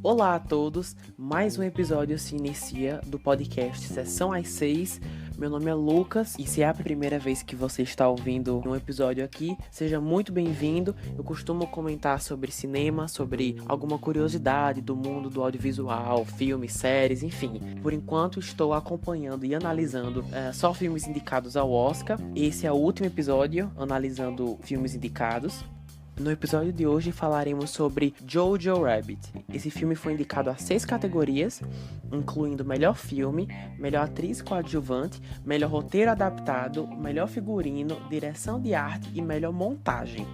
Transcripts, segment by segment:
Olá a todos, mais um episódio se inicia do podcast Sessão às 6. Meu nome é Lucas e se é a primeira vez que você está ouvindo um episódio aqui, seja muito bem-vindo. Eu costumo comentar sobre cinema, sobre alguma curiosidade do mundo do audiovisual, filmes, séries, enfim. Por enquanto estou acompanhando e analisando só filmes indicados ao Oscar. Esse é o último episódio analisando filmes indicados. No episódio de hoje falaremos sobre Jojo Rabbit. Esse filme foi indicado a 6 categorias, incluindo melhor filme, melhor atriz coadjuvante, melhor roteiro adaptado, melhor figurino, direção de arte e melhor montagem.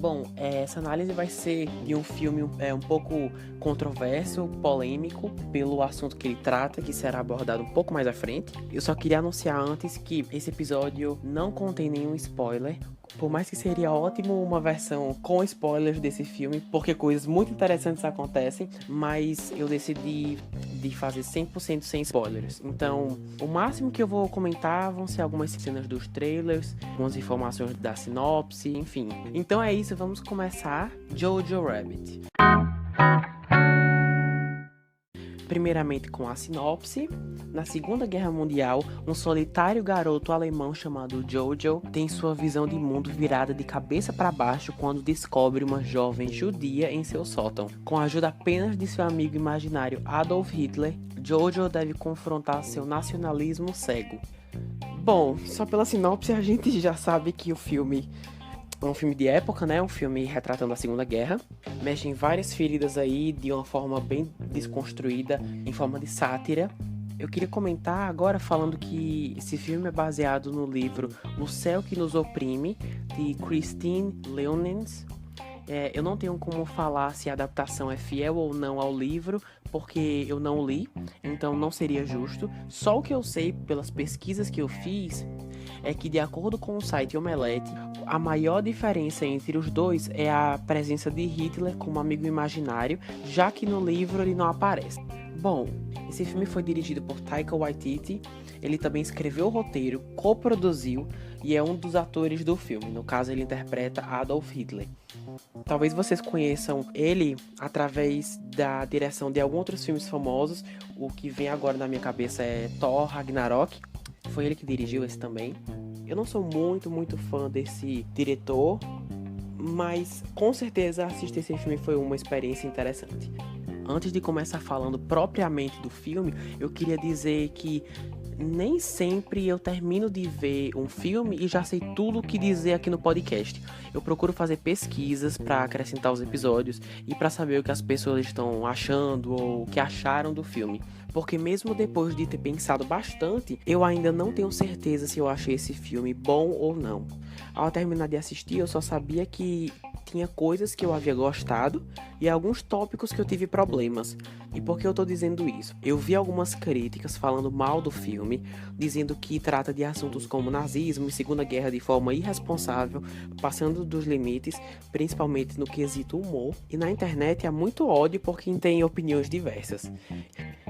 Bom, essa análise vai ser de um filme um pouco controverso, polêmico, pelo assunto que ele trata, que será abordado um pouco mais à frente. Eu só queria anunciar antes que esse episódio não contém nenhum spoiler, por mais que seria ótimo uma versão com spoilers desse filme, porque coisas muito interessantes acontecem, mas eu decidi de fazer 100% sem spoilers. Então, o máximo que eu vou comentar vão ser algumas cenas dos trailers, algumas informações da sinopse, enfim. Então é isso, vamos começar Jojo Rabbit. Primeiramente com a sinopse. Na Segunda Guerra Mundial, um solitário garoto alemão chamado Jojo tem sua visão de mundo virada de cabeça para baixo quando descobre uma jovem judia em seu sótão. Com a ajuda apenas de seu amigo imaginário Adolf Hitler, Jojo deve confrontar seu nacionalismo cego. Bom, só pela sinopse a gente já sabe que o filme é um filme de época, né? Um filme retratando a Segunda Guerra. Mexe em várias feridas aí de uma forma bem desconstruída, em forma de sátira. Eu queria comentar agora falando que esse filme é baseado no livro O Céu que Nos Oprime, de Christine Leonins. Eu não tenho como falar se a adaptação é fiel ou não ao livro, porque eu não li, então não seria justo. Só o que eu sei pelas pesquisas que eu fiz é que, de acordo com o site Omelete, a maior diferença entre os dois é a presença de Hitler como amigo imaginário, já que no livro ele não aparece. Bom, esse filme foi dirigido por Taika Waititi, ele também escreveu o roteiro, coproduziu e é um dos atores do filme. No caso, ele interpreta Adolf Hitler. Talvez vocês conheçam ele através da direção de alguns outros filmes famosos. O que vem agora na minha cabeça é Thor Ragnarok. Foi ele que dirigiu esse também. Eu não sou muito fã desse diretor, mas com certeza assistir esse filme foi uma experiência interessante. Antes de começar falando propriamente do filme, eu queria dizer que nem sempre eu termino de ver um filme e já sei tudo o que dizer aqui no podcast. Eu procuro fazer pesquisas para acrescentar os episódios e para saber o que as pessoas estão achando ou o que acharam do filme. Porque mesmo depois de ter pensado bastante, eu ainda não tenho certeza se eu achei esse filme bom ou não. Ao terminar de assistir, eu só sabia que tinha coisas que eu havia gostado e alguns tópicos que eu tive problemas. E por que eu tô dizendo isso? Eu vi algumas críticas falando mal do filme, dizendo que trata de assuntos como nazismo e Segunda Guerra de forma irresponsável, passando dos limites, principalmente no quesito humor. E na internet há muito ódio por quem tem opiniões diversas.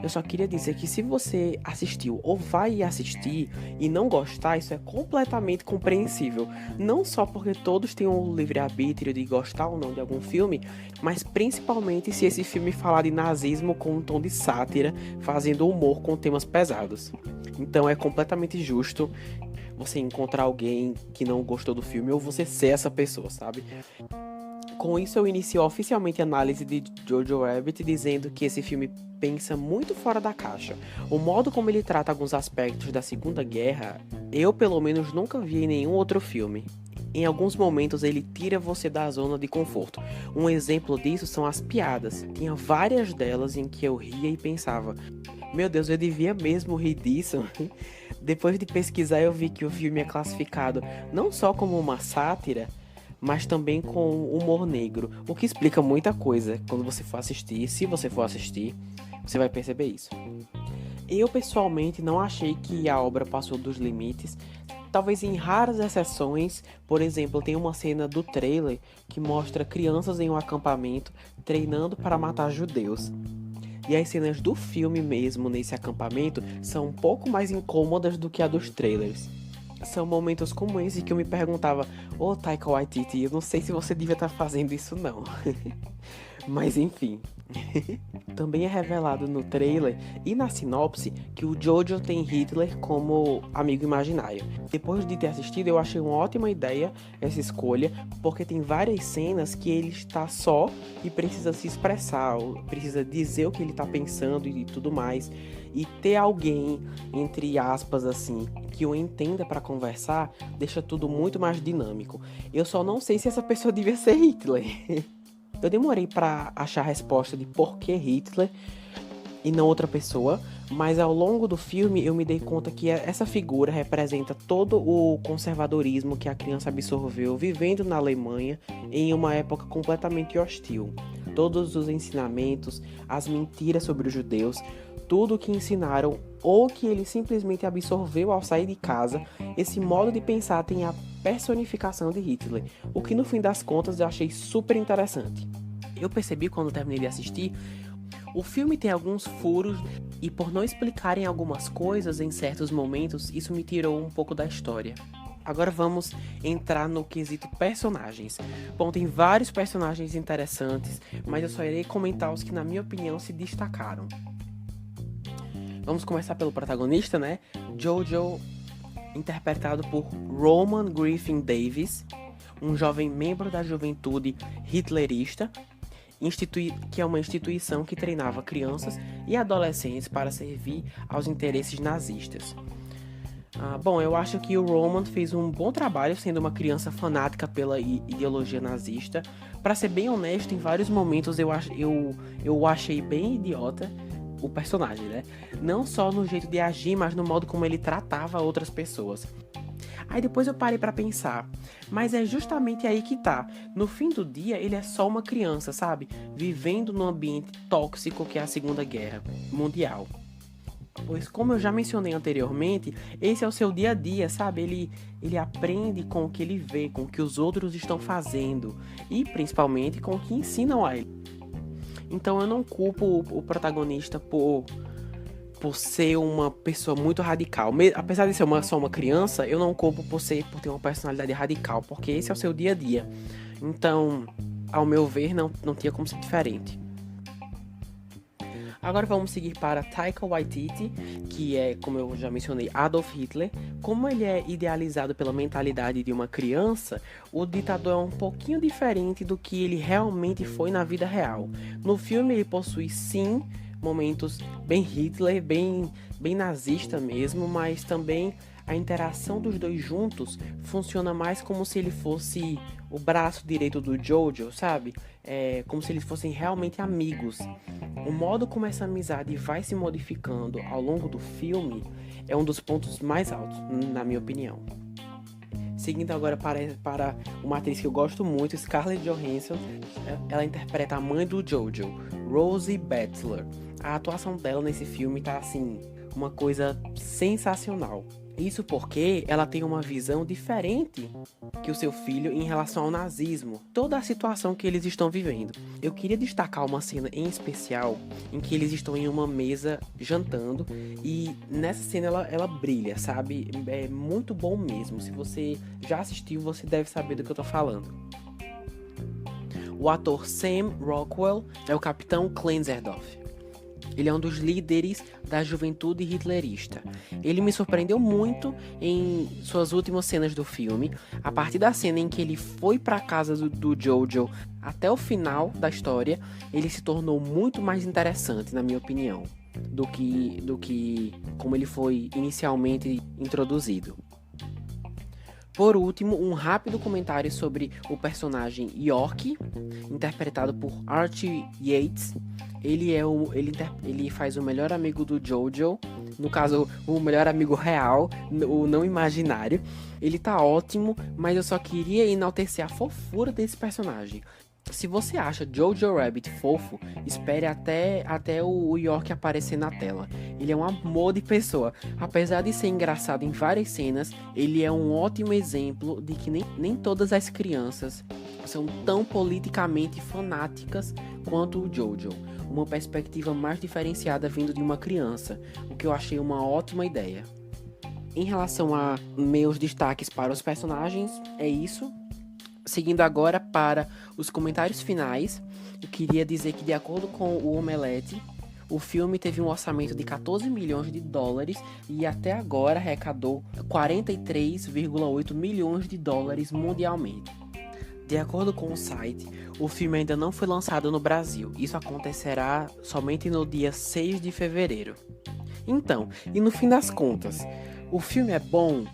Eu só queria dizer que se você assistiu ou vai assistir e não gostar, isso é completamente compreensível. Não só porque todos têm o livre-arbítrio de gostar ou não de algum filme, mas principalmente se esse filme falar de nazismo com um tom de sátira, fazendo humor com temas pesados. Então é completamente justo você encontrar alguém que não gostou do filme ou você ser essa pessoa, sabe? Com isso eu inicio oficialmente a análise de Jojo Rabbit dizendo que esse filme pensa muito fora da caixa. O modo como ele trata alguns aspectos da Segunda Guerra, eu pelo menos nunca vi em nenhum outro filme. Em alguns momentos ele tira você da zona de conforto. Um exemplo disso são as piadas. Tinha várias delas em que eu ria e pensava: meu Deus, eu devia mesmo rir disso? Depois de pesquisar eu vi que o filme é classificado não só como uma sátira, mas também com humor negro, o que explica muita coisa quando você for assistir. Se você for assistir, você vai perceber isso. Eu pessoalmente não achei que a obra passou dos limites. Talvez em raras exceções, por exemplo, tem uma cena do trailer que mostra crianças em um acampamento treinando para matar judeus. E as cenas do filme mesmo nesse acampamento são um pouco mais incômodas do que a dos trailers. São momentos como esse que eu me perguntava, ô Taika Waititi, eu não sei se você devia estar fazendo isso não. Mas enfim. Também é revelado no trailer e na sinopse que o Jojo tem Hitler como amigo imaginário. Depois de ter assistido, eu achei uma ótima ideia essa escolha, porque tem várias cenas que ele está só e precisa se expressar, precisa dizer o que ele está pensando e tudo mais. E ter alguém, entre aspas, assim, que o entenda para conversar, deixa tudo muito mais dinâmico. Eu só não sei se essa pessoa devia ser Hitler. Eu demorei para achar a resposta de por que Hitler e não outra pessoa, mas ao longo do filme eu me dei conta que essa figura representa todo o conservadorismo que a criança absorveu vivendo na Alemanha em uma época completamente hostil. Todos os ensinamentos, as mentiras sobre os judeus, tudo o que ensinaram ou que ele simplesmente absorveu ao sair de casa, esse modo de pensar tem a personificação de Hitler, o que no fim das contas eu achei super interessante. Eu percebi quando terminei de assistir, o filme tem alguns furos e por não explicarem algumas coisas em certos momentos, isso me tirou um pouco da história. Agora vamos entrar no quesito personagens. Bom, tem vários personagens interessantes, mas eu só irei comentar os que na minha opinião se destacaram. Vamos começar pelo protagonista, né? Jojo, interpretado por Roman Griffin Davis, um jovem membro da juventude hitlerista, que é uma instituição que treinava crianças e adolescentes para servir aos interesses nazistas. Bom, eu acho que o Roman fez um bom trabalho sendo uma criança fanática pela ideologia nazista. Para ser bem honesto, em vários momentos eu achei bem idiota o personagem, né? Não só no jeito de agir, mas no modo como ele tratava outras pessoas. Aí depois eu parei pra pensar, mas é justamente aí que tá. No fim do dia, ele é só uma criança, sabe? Vivendo num ambiente tóxico que é a Segunda Guerra Mundial. Pois, como eu já mencionei anteriormente, esse é o seu dia a dia, sabe? Ele aprende com o que ele vê, com o que os outros estão fazendo e principalmente com o que ensinam a ele. Então eu não culpo o protagonista por ser uma pessoa muito radical. Apesar de ser só uma criança, eu não culpo por ter uma personalidade radical, porque esse é o seu dia a dia. Então, ao meu ver, não tinha como ser diferente. Agora vamos seguir para Taika Waititi, que é, como eu já mencionei, Adolf Hitler. Como ele é idealizado pela mentalidade de uma criança, o ditador é um pouquinho diferente do que ele realmente foi na vida real. No filme ele possui, sim, momentos bem Hitler, bem nazista mesmo, mas também a interação dos dois juntos funciona mais como se ele fosse o braço direito do Jojo, sabe? Como se eles fossem realmente amigos. O modo como essa amizade vai se modificando ao longo do filme é um dos pontos mais altos, na minha opinião. Seguindo agora para uma atriz que eu gosto muito, Scarlett Johansson, ela interpreta a mãe do Jojo, Rosie Batchelor. A atuação dela nesse filme tá assim, uma coisa sensacional. Isso porque ela tem uma visão diferente que o seu filho em relação ao nazismo, toda a situação que eles estão vivendo. Eu queria destacar uma cena em especial em que eles estão em uma mesa jantando e nessa cena ela brilha, sabe? É muito bom mesmo. Se você já assistiu, você deve saber do que eu tô falando. O ator Sam Rockwell é o Capitão Klenzerdorf. Ele é um dos líderes da juventude hitlerista. Ele me surpreendeu muito em suas últimas cenas do filme. A partir da cena em que ele foi para a casa do Jojo até o final da história, ele se tornou muito mais interessante, na minha opinião, do que como ele foi inicialmente introduzido. Por último, um rápido comentário sobre o personagem York, interpretado por Archie Yates. Ele faz o melhor amigo do Jojo, no caso, o melhor amigo real, o não imaginário. Ele tá ótimo, mas eu só queria enaltecer a fofura desse personagem. Se você acha Jojo Rabbit fofo, espere até o York aparecer na tela. Ele é um amor de pessoa. Apesar de ser engraçado em várias cenas, ele é um ótimo exemplo de que nem todas as crianças são tão politicamente fanáticas quanto o Jojo. Uma perspectiva mais diferenciada vindo de uma criança, o que eu achei uma ótima ideia. em relação a meus destaques para os personagens, é isso. Seguindo agora para os comentários finais, eu queria dizer que, de acordo com o Omelete, o filme teve um orçamento de 14 milhões de dólares e até agora arrecadou 43,8 milhões de dólares mundialmente. De acordo com o site, o filme ainda não foi lançado no Brasil. Isso acontecerá somente no dia 6 de fevereiro. Então, e no fim das contas, o filme é bom?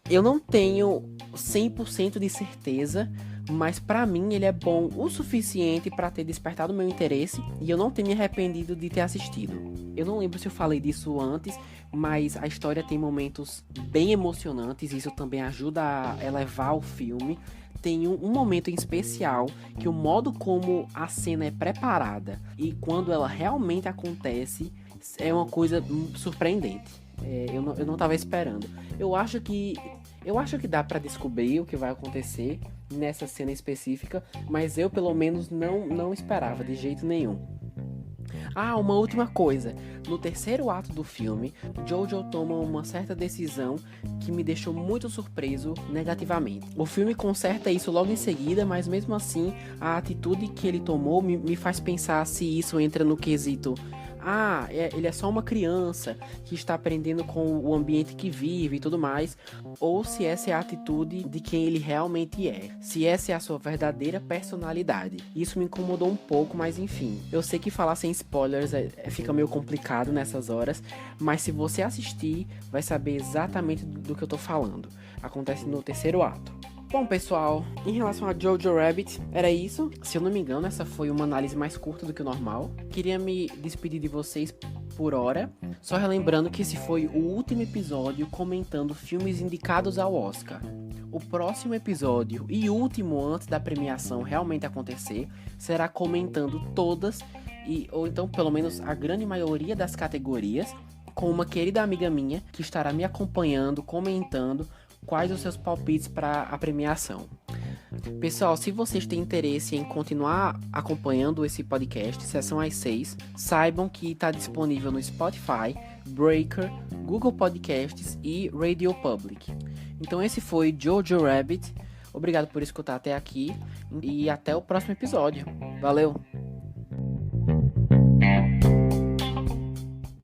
Eu não tenho 100% de certeza, mas pra mim ele é bom o suficiente pra ter despertado meu interesse e eu não ter me arrependido de ter assistido. Eu não lembro se eu falei disso antes, mas a história tem momentos bem emocionantes, isso também ajuda a elevar o filme. Tem um momento em especial que o modo como a cena é preparada e quando ela realmente acontece é uma coisa surpreendente. Eu não tava esperando. Eu acho que dá pra descobrir o que vai acontecer nessa cena específica, mas eu pelo menos não esperava de jeito nenhum. Ah, uma última coisa. No terceiro ato do filme, Jojo toma uma certa decisão que me deixou muito surpreso negativamente. O filme conserta isso logo em seguida, mas mesmo assim, a atitude que ele tomou me faz pensar se isso entra no quesito: ele é só uma criança que está aprendendo com o ambiente que vive e tudo mais, ou se essa é a atitude de quem ele realmente é, se essa é a sua verdadeira personalidade. Isso me incomodou um pouco, mas enfim, eu sei que falar sem spoilers fica meio complicado nessas horas, mas se você assistir, vai saber exatamente do que eu tô falando. Acontece no terceiro ato. Bom, pessoal, em relação a Jojo Rabbit, era isso. Se eu não me engano, essa foi uma análise mais curta do que o normal. Queria me despedir de vocês por hora, só relembrando que esse foi o último episódio comentando filmes indicados ao Oscar. O próximo episódio, e último antes da premiação realmente acontecer, será comentando todas, ou então pelo menos a grande maioria das categorias, com uma querida amiga minha que estará me acompanhando, comentando quais os seus palpites para a premiação. Pessoal, se vocês têm interesse em continuar acompanhando esse podcast, Sessão às 6, saibam que está disponível no Spotify, Breaker, Google Podcasts e Radio Public. Então esse foi Jojo Rabbit. Obrigado por escutar até aqui e até o próximo episódio. Valeu!